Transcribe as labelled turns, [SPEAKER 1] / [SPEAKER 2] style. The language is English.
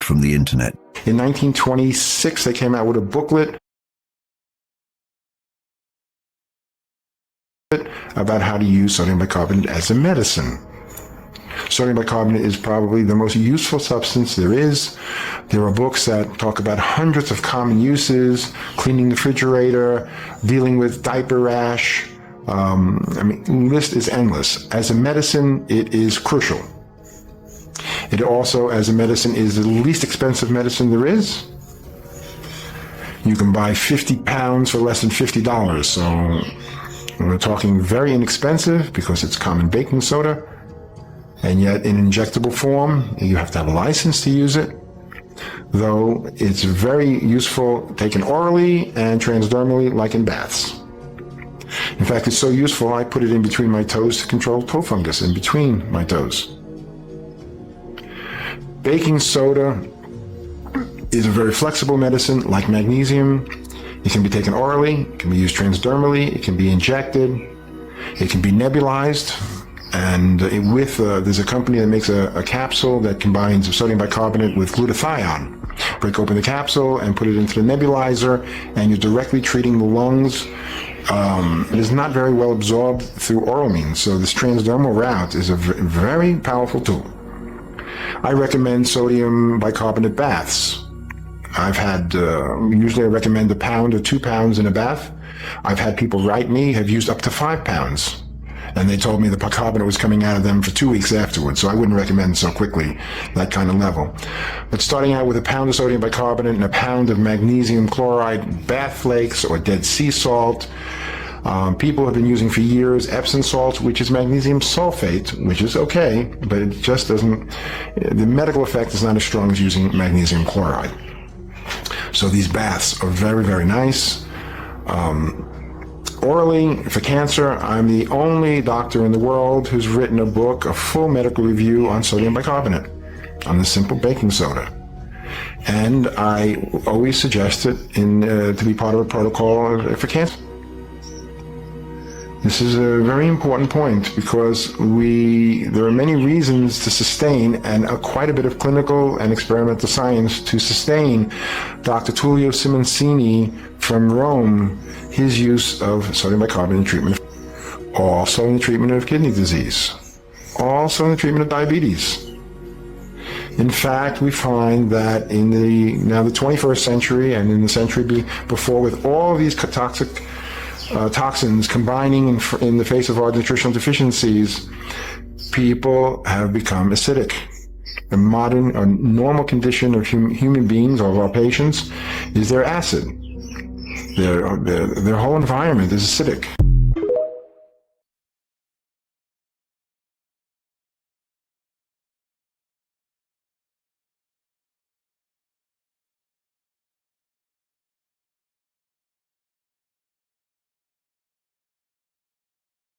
[SPEAKER 1] from the internet.
[SPEAKER 2] In 1926, they came out with a booklet about how to use sodium bicarbonate as a medicine. Sodium bicarbonate is probably the most useful substance there is. There are books that talk about hundreds of common uses: cleaning the refrigerator, dealing with diaper rash. The list is endless. As a medicine, it is crucial. It also, as a medicine, is the least expensive medicine there is. You can buy 50 pounds for less than $50. So we're talking very inexpensive because it's common baking soda. And yet in injectable form, you have to have a license to use it. Though it's very useful taken orally and transdermally, like in baths. In fact, it's so useful, I put it in between my toes to control toe fungus in between my toes. Baking soda is a very flexible medicine, like magnesium. It can be taken orally, it can be used transdermally, it can be injected, it can be nebulized. And there's a company that makes a capsule that combines sodium bicarbonate with glutathione. Break open the capsule and put it into the nebulizer, and you're directly treating the lungs. It is not very well absorbed through oral means, so this transdermal route is a very powerful tool. I recommend sodium bicarbonate baths. I've had, usually I recommend 1 pound or 2 pounds in a bath. I've had people write me, have used up to 5 pounds. And they told me the bicarbonate was coming out of them for 2 weeks afterwards, so I wouldn't recommend so quickly, that kind of level. But starting out with 1 pound of sodium bicarbonate and 1 pound of magnesium chloride bath flakes or Dead Sea salt. People have been using for years Epsom salt, which is magnesium sulfate, which is okay, but it just doesn't, the medical effect is not as strong as using magnesium chloride. So these baths are very, very nice. Orally, for cancer, I'm the only doctor in the world who's written a book, a full medical review on sodium bicarbonate, on the simple baking soda. And I always suggest it to be part of a protocol for cancer. This is a very important point because there are many reasons to sustain, and quite a bit of clinical and experimental science to sustain Dr. Tullio Simoncini from Rome, his use of sodium bicarbonate in treatment, also in the treatment of kidney disease, also in the treatment of diabetes. In fact, we find that in the 21st century and in the century before, with all of these toxic toxins combining in the face of our nutritional deficiencies, people have become acidic. A normal condition of human beings, or of our patients, is their acid. Their whole environment is acidic.